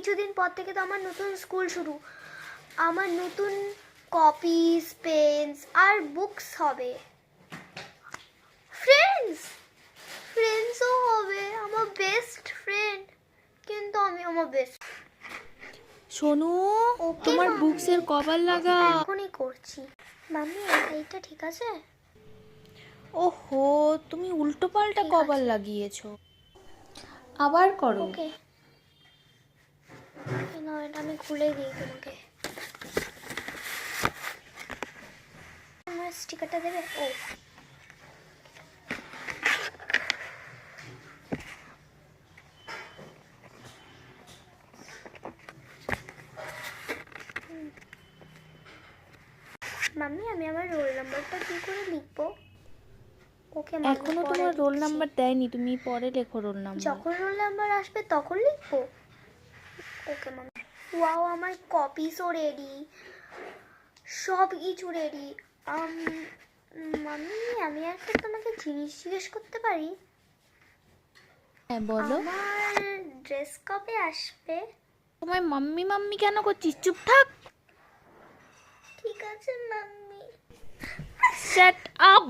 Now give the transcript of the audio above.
কিছুদিন পর থেকে তো আমার নতুন স্কুল শুরু, আমার নতুন কপিস, পেন্স আর বুকস হবে। ফ্রেন্ডসও হবে, আমার বেস্ট ফ্রেন্ড। কিন্তু আমি আমার বেস্ট। সোনু, ওকে তোমার মাম্মি, বুকসের কভার লাগা। এখনই করছি। মাম্মি এইটা ঠিক আছে? ওহো, তুমি উল্টো পাল্টা ঠিক কভার আছে। লাগিয়েছো। আবার করো। ওকে, না এটা আমি খুলে দিই তোমাকে। আমার স্টিকারটা দেবে? ও মাম্মি, আমি আমার রোল নাম্বারটা কি করে লিখবো? ওকে মাম্মি, এখনো পরে তোমার রোল লিখছি। নাম্বার দেয়নি, তুমি পরে লেখো রোল নাম্বার। যখন রোল নাম্বার আসবে তখন লিখবো। ওকে মাম্মি। ওয়াও, আমার কপিসও রেডি, সব কিছু রেডি। মাম্মি, আমি একটা তোমাকে জিনিস জিজ্ঞেস করতে পারি? হ্যাঁ বলো। আমার ড্রেস কবে আসবে? তোমার মাম্মি মাম্মি কেন করছিস? চুপ থাক। ঠিক আছে মাম্মি। Shut up.